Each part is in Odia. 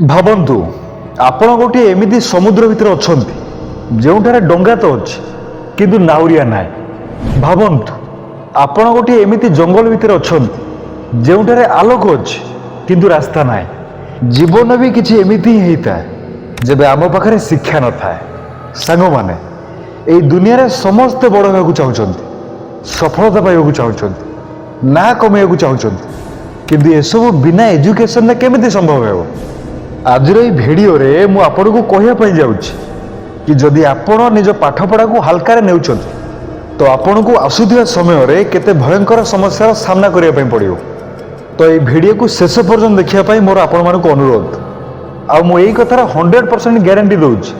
ଭାବନ୍ତୁ ଆପଣ ଗୋଟିଏ ଏମିତି ସମୁଦ୍ର ଭିତରେ ଅଛନ୍ତି ଯେଉଁଠାରେ ଡଙ୍ଗା ତ ଅଛି କିନ୍ତୁ ନାଉରିଆ ନାହିଁ। ଭାବନ୍ତୁ ଆପଣ ଗୋଟିଏ ଏମିତି ଜଙ୍ଗଲ ଭିତରେ ଅଛନ୍ତି ଯେଉଁଠାରେ ଆଲୋକ ଅଛି କିନ୍ତୁ ରାସ୍ତା ନାହିଁ। ଜୀବନ ବି କିଛି ଏମିତି ହିଁ ହେଇଥାଏ ଯେବେ ଆମ ପାଖରେ ଶିକ୍ଷା ନଥାଏ। ସାଙ୍ଗମାନେ, ଏହି ଦୁନିଆରେ ସମସ୍ତେ ବଡ଼ ହେବାକୁ ଚାହୁଁଛନ୍ତି, ସଫଳତା ପାଇବାକୁ ଚାହୁଁଛନ୍ତି, ନାଁ କମେଇବାକୁ ଚାହୁଁଛନ୍ତି, କିନ୍ତୁ ଏସବୁ ବିନା ଏଜୁକେସନରେ କେମିତି ସମ୍ଭବ ହେବ? ଆଜିର ଏହି ଭିଡ଼ିଓରେ ମୁଁ ଆପଣଙ୍କୁ କହିବା ପାଇଁ ଯାଉଛି କି ଯଦି ଆପଣ ନିଜ ପାଠପଢ଼ାକୁ ହାଲକାରେ ନେଉଛନ୍ତି ତ ଆପଣଙ୍କୁ ଆସୁଥିବା ସମୟରେ କେତେ ଭୟଙ୍କର ସମସ୍ୟାର ସାମ୍ନା କରିବା ପାଇଁ ପଡ଼ିବ। ତ ଏହି ଭିଡ଼ିଓକୁ ଶେଷ ପର୍ଯ୍ୟନ୍ତ ଦେଖିବା ପାଇଁ ମୋର ଆପଣମାନଙ୍କୁ ଅନୁରୋଧ। ଆଉ ମୁଁ ଏହି କଥାର 100% ଗ୍ୟାରେଣ୍ଟି ଦେଉଛି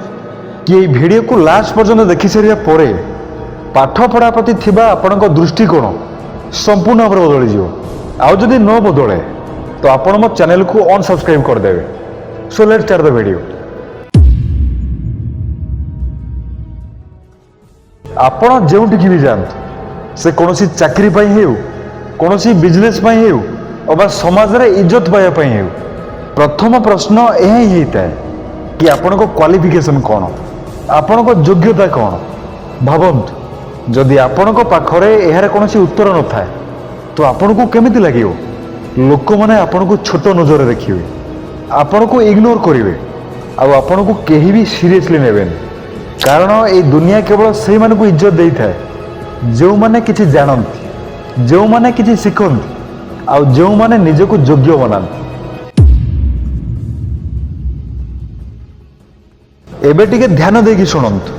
କି ଏହି ଭିଡ଼ିଓକୁ ଲାଷ୍ଟ ପର୍ଯ୍ୟନ୍ତ ଦେଖିସାରିବା ପରେ ପାଠପଢ଼ା ପ୍ରତି ଥିବା ଆପଣଙ୍କ ଦୃଷ୍ଟିକୋଣ ସମ୍ପୂର୍ଣ୍ଣ ଭାବରେ ବଦଳିଯିବ। ଆଉ ଯଦି ନ ବଦଳେ ତ ଆପଣ ମୋ ଚ୍ୟାନେଲକୁ ଅନସବସ୍କ୍ରାଇବ୍ କରିଦେବେ। So let's start the video. ଆପଣ ଯେଉଁଠିକି ବି ଯାଆନ୍ତୁ, ସେ କୌଣସି ଚାକିରି ପାଇଁ ହେଉ, କୌଣସି ବିଜନେସ୍ ପାଇଁ ହେଉ ଅବା ସମାଜରେ ଇଜ୍ଜତ ପାଇବା ପାଇଁ ହେଉ, ପ୍ରଥମ ପ୍ରଶ୍ନ ଏହା ହିଁ ହେଇଥାଏ କି ଆପଣଙ୍କ କ୍ୱାଲିଫିକେସନ୍ କ'ଣ, ଆପଣଙ୍କ ଯୋଗ୍ୟତା କ'ଣ। ଭାବନ୍ତୁ ଯଦି ଆପଣଙ୍କ ପାଖରେ ଏହାର କୌଣସି ଉତ୍ତର ନଥାଏ ତ ଆପଣଙ୍କୁ କେମିତି ଲାଗିବ? ଲୋକମାନେ ଆପଣଙ୍କୁ ଛୋଟ ନଜରରେ ଦେଖିବେ, ଆପଣଙ୍କୁ ଇଗ୍ନୋର କରିବେ, ଆଉ ଆପଣଙ୍କୁ କେହି ବି ସିରିୟସଲି ନେବେନି। କାରଣ ଏହି ଦୁନିଆ କେବଳ ସେଇମାନଙ୍କୁ ଇଜ୍ଜତ ଦେଇଥାଏ ଯେଉଁମାନେ କିଛି ଜାଣନ୍ତି, ଯେଉଁମାନେ କିଛି ଶିଖନ୍ତି, ଆଉ ଯେଉଁମାନେ ନିଜକୁ ଯୋଗ୍ୟ ବନାନ୍ତି। ଏବେ ଟିକେ ଧ୍ୟାନ ଦେଇକି ଶୁଣନ୍ତୁ,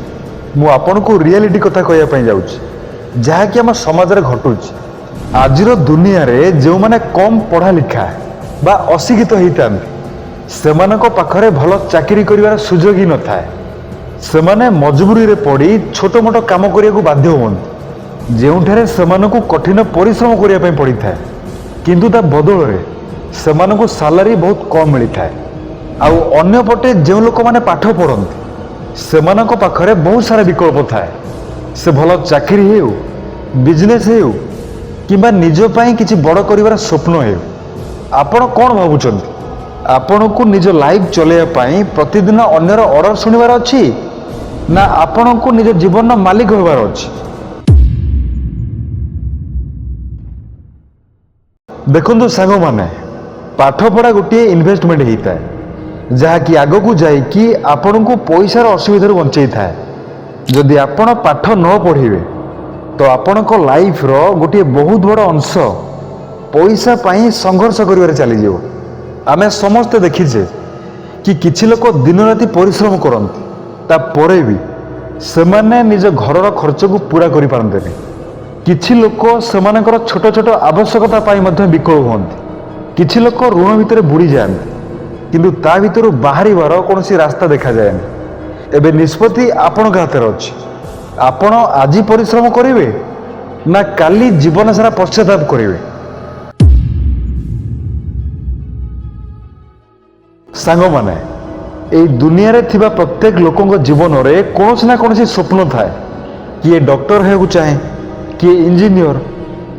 ମୁଁ ଆପଣଙ୍କୁ ରିଆଲିଟି କଥା କହିବା ପାଇଁ ଯାଉଛି ଯାହାକି ଆମ ସମାଜରେ ଘଟୁଛି। ଆଜିର ଦୁନିଆରେ ଯେଉଁମାନେ କମ୍ ପଢ଼ା ଲେଖା ବା ଅଶିକ୍ଷିତ ହେଇଥାନ୍ତି ସେମାନଙ୍କ ପାଖରେ ଭଲ ଚାକିରି କରିବାର ସୁଯୋଗ ହିଁ ନଥାଏ। ସେମାନେ ମଜବୁରିରେ ପଡ଼ି ଛୋଟ ମୋଟ କାମ କରିବାକୁ ବାଧ୍ୟ ହୁଅନ୍ତି ଯେଉଁଠାରେ ସେମାନଙ୍କୁ କଠିନ ପରିଶ୍ରମ କରିବା ପାଇଁ ପଡ଼ିଥାଏ, କିନ୍ତୁ ତା ବଦଳରେ ସେମାନଙ୍କୁ ସାଲାରୀ ବହୁତ କମ୍ ମିଳିଥାଏ। ଆଉ ଅନ୍ୟପଟେ ଯେଉଁ ଲୋକମାନେ ପାଠ ପଢ଼ନ୍ତି ସେମାନଙ୍କ ପାଖରେ ବହୁତ ସାରା ବିକଳ୍ପ ଥାଏ। ସେ ଭଲ ଚାକିରି ହେଉ, ବିଜନେସ୍ ହେଉ କିମ୍ବା ନିଜ ପାଇଁ କିଛି ବଡ଼ କରିବାର ସ୍ୱପ୍ନ ହେଉ। ଆପଣ କ'ଣ ଭାବୁଛନ୍ତି? ଆପଣଙ୍କୁ ନିଜ ଲାଇଫ୍ ଚଲେଇବା ପାଇଁ ପ୍ରତିଦିନ ଅନ୍ୟର ଅର୍ଡ଼ର ଶୁଣିବାର ଅଛି ନା ଆପଣଙ୍କୁ ନିଜ ଜୀବନର ମାଲିକ ହେବାର ଅଛି? ଦେଖନ୍ତୁ ସାଙ୍ଗମାନେ, ପାଠପଢ଼ା ଗୋଟିଏ ଇନଭେଷ୍ଟମେଣ୍ଟ ହେଇଥାଏ ଯାହାକି ଆଗକୁ ଯାଇକି ଆପଣଙ୍କୁ ପଇସାର ଅସୁବିଧାରୁ ବଞ୍ଚେଇଥାଏ। ଯଦି ଆପଣ ପାଠ ନ ପଢ଼ିବେ ତ ଆପଣଙ୍କ ଲାଇଫ୍ର ଗୋଟିଏ ବହୁତ ବଡ଼ ଅଂଶ ପଇସା ପାଇଁ ସଂଘର୍ଷ କରିବାରେ ଚାଲିଯିବ। ଆମେ ସମସ୍ତେ ଦେଖିଛେ କି କିଛି ଲୋକ ଦିନରାତି ପରିଶ୍ରମ କରନ୍ତି, ତାପରେ ବି ସେମାନେ ନିଜ ଘରର ଖର୍ଚ୍ଚକୁ ପୂରା କରିପାରନ୍ତିନି। କିଛି ଲୋକ ସେମାନଙ୍କର ଛୋଟ ଛୋଟ ଆବଶ୍ୟକତା ପାଇଁ ମଧ୍ୟ ବିକଳ ହୁଅନ୍ତି। କିଛି ଲୋକ ଋଣ ଭିତରେ ବୁଡ଼ି ଯାଆନ୍ତି କିନ୍ତୁ ତା ଭିତରୁ ବାହାରିବାର କୌଣସି ରାସ୍ତା ଦେଖାଯାଏନି। ଏବେ ନିଷ୍ପତ୍ତି ଆପଣଙ୍କ ହାତରେ ଅଛି। ଆପଣ ଆଜି ପରିଶ୍ରମ କରିବେ ନା କାଲି ଜୀବନ ସାରା ପଶ୍ଚାତାପ କରିବେ? ସାଙ୍ଗମାନେ, ଏହି ଦୁନିଆରେ ଥିବା ପ୍ରତ୍ୟେକ ଲୋକଙ୍କ ଜୀବନରେ କୌଣସି ନା କୌଣସି ସ୍ୱପ୍ନ ଥାଏ। କିଏ ଡକ୍ଟର ହେବାକୁ ଚାହେଁ, କିଏ ଇଞ୍ଜିନିୟର,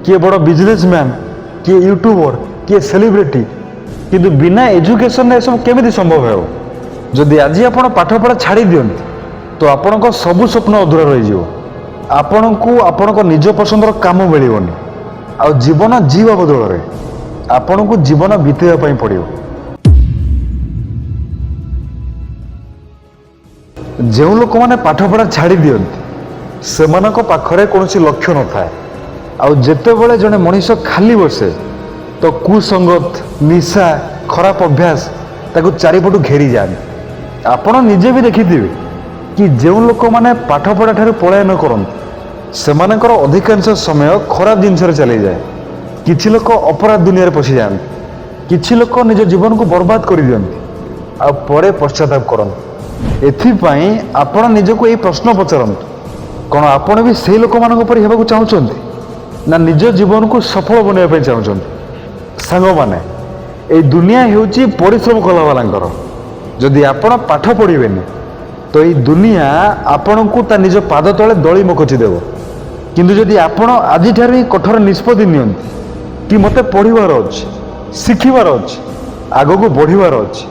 କିଏ ବଡ଼ ବିଜନେସମ୍ୟାନ୍, କିଏ ୟୁଟ୍ୟୁବର, କିଏ ସେଲିବ୍ରିଟି। କିନ୍ତୁ ବିନା ଏଜୁକେସନରେ ଏସବୁ କେମିତି ସମ୍ଭବ ହେବ? ଯଦି ଆଜି ଆପଣ ପାଠପଢ଼ା ଛାଡ଼ି ଦିଅନ୍ତି ତ ଆପଣଙ୍କ ସବୁ ସ୍ୱପ୍ନ ଅଧୁରା ରହିଯିବ। ଆପଣଙ୍କୁ ଆପଣଙ୍କ ନିଜ ପସନ୍ଦର କାମ ମିଳିବନି, ଆଉ ଜୀବନ ଯିବା ବଦଳରେ ଆପଣଙ୍କୁ ଜୀବନ ବିତେଇବା ପାଇଁ ପଡ଼ିବ। ଯେଉଁ ଲୋକମାନେ ପାଠପଢ଼ା ଛାଡ଼ି ଦିଅନ୍ତି ସେମାନଙ୍କ ପାଖରେ କୌଣସି ଲକ୍ଷ୍ୟ ନଥାଏ। ଆଉ ଯେତେବେଳେ ଜଣେ ମଣିଷ ଖାଲି ବସେ ତ କୁସଙ୍ଗତ, ନିଶା, ଖରାପ ଅଭ୍ୟାସ ତାକୁ ଚାରିପଟୁ ଘେରିଯାଆନ୍ତି। ଆପଣ ନିଜେ ବି ଦେଖିଥିବେ କି ଯେଉଁ ଲୋକମାନେ ପାଠପଢ଼ା ଠାରୁ ପଳାୟନ କରନ୍ତି ସେମାନଙ୍କର ଅଧିକାଂଶ ସମୟ ଖରାପ ଜିନିଷରେ ଚାଲିଯାଏ। କିଛି ଲୋକ ଅପରାଧ ଦୁନିଆରେ ପଶିଯାଆନ୍ତି, କିଛି ଲୋକ ନିଜ ଜୀବନକୁ ବର୍ବାଦ କରିଦିଅନ୍ତି ଆଉ ପରେ ପଶ୍ଚାତାପ କରନ୍ତି। ଏଥିପାଇଁ ଆପଣ ନିଜକୁ ଏହି ପ୍ରଶ୍ନ ପଚାରନ୍ତୁ, କ'ଣ ଆପଣ ବି ସେହି ଲୋକମାନଙ୍କ ପରି ହେବାକୁ ଚାହୁଁଛନ୍ତି ନା ନିଜ ଜୀବନକୁ ସଫଳ ବନାଇବା ପାଇଁ ଚାହୁଁଛନ୍ତି? ସାଙ୍ଗମାନେ, ଏହି ଦୁନିଆ ହେଉଛି ପରିଶ୍ରମ କଲାବାଲାଙ୍କର। ଯଦି ଆପଣ ପାଠ ପଢ଼ିବେନି ତ ଏହି ଦୁନିଆ ଆପଣଙ୍କୁ ତା ନିଜ ପାଦ ତଳେ ଦଳି ମକଚି ଦେବ। କିନ୍ତୁ ଯଦି ଆପଣ ଆଜିଠାରୁ ହିଁ କଠୋର ନିଷ୍ପତ୍ତି ନିଅନ୍ତି କି ମୋତେ ପଢ଼ିବାର ଅଛି, ଶିଖିବାର ଅଛି, ଆଗକୁ ବଢ଼ିବାର ଅଛି,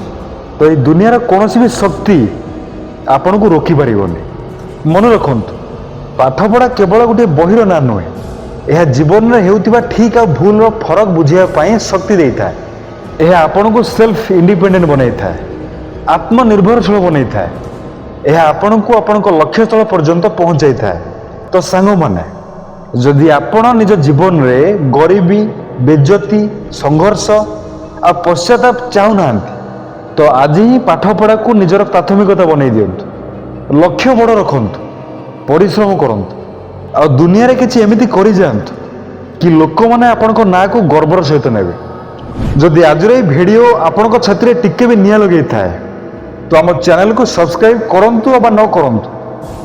ତ এই ଦୁନିଆର କୌଣସି ବି ଶକ୍ତି ଆପଣଙ୍କୁ ରୋକିପାରିବନି। ମନେ ରଖନ୍ତୁ, ପାଠପଢ଼ା କେବଳ ଗୋଟିଏ ବହିର ନାଁ ନୁହେଁ, ଏହା ଜୀବନରେ ହେଉଥିବା ଠିକ୍ ଆଉ ଭୁଲର ଫରକ ବୁଝିବା ପାଇଁ ଶକ୍ତି ଦେଇଥାଏ। ଏହା ଆପଣଙ୍କୁ ସେଲ୍ଫ ଇଣ୍ଡିପେଣ୍ଡେଣ୍ଟ ବନେଇଥାଏ, ଆତ୍ମନିର୍ଭରଶୀଳ ବନେଇଥାଏ। ଏହା ଆପଣଙ୍କୁ ଆପଣଙ୍କ ଲକ୍ଷ୍ୟସ୍ଥଳ ପର୍ଯ୍ୟନ୍ତ ପହଞ୍ଚାଇଥାଏ। ତ ସାଙ୍ଗମାନେ, ଯଦି ଆପଣ ନିଜ ଜୀବନରେ ଗରିବୀ, ବେଜ୍ଜତି, ସଂଘର୍ଷ ଆଉ ପଶ୍ଚାତାପ ଚାହୁଁନାହାନ୍ତି, ତ ଆଜି ହିଁ ପାଠପଢ଼ାକୁ ନିଜର ପ୍ରାଥମିକତା ବନେଇ ଦିଅନ୍ତୁ। ଲକ୍ଷ୍ୟ ବଡ଼ ରଖନ୍ତୁ, ପରିଶ୍ରମ କରନ୍ତୁ ଆଉ ଦୁନିଆରେ କିଛି ଏମିତି କରିଯାଆନ୍ତୁ କି ଲୋକମାନେ ଆପଣଙ୍କ ନାଁକୁ ଗର୍ବର ସହିତ ନେବେ। ଯଦି ଆଜିର ଏହି ଭିଡ଼ିଓ ଆପଣଙ୍କ ଛାତିରେ ଟିକେ ବି ନିଆଁ ଲଗେଇଥାଏ, ତ ଆମ ଚ୍ୟାନେଲକୁ ସବସ୍କ୍ରାଇବ୍ କରନ୍ତୁ ବା ନ କରନ୍ତୁ,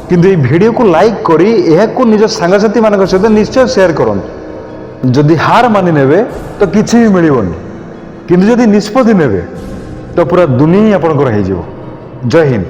କିନ୍ତୁ ଏହି ଭିଡ଼ିଓକୁ ଲାଇକ୍ କରି ଏହାକୁ ନିଜ ସାଙ୍ଗସାଥିମାନଙ୍କ ସହିତ ନିଶ୍ଚୟ ସେୟାର କରନ୍ତୁ। ଯଦି ହାର ମାନି ନେବେ ତ କିଛି ବି ମିଳିବନି, କିନ୍ତୁ ଯଦି ନିଷ୍ପତ୍ତି ନେବେ ତ ପୁରା ଦୁନିଆ ହିଁ ଆପଣଙ୍କର ହେଇଯିବ। ଜୟ ହିନ୍ଦ।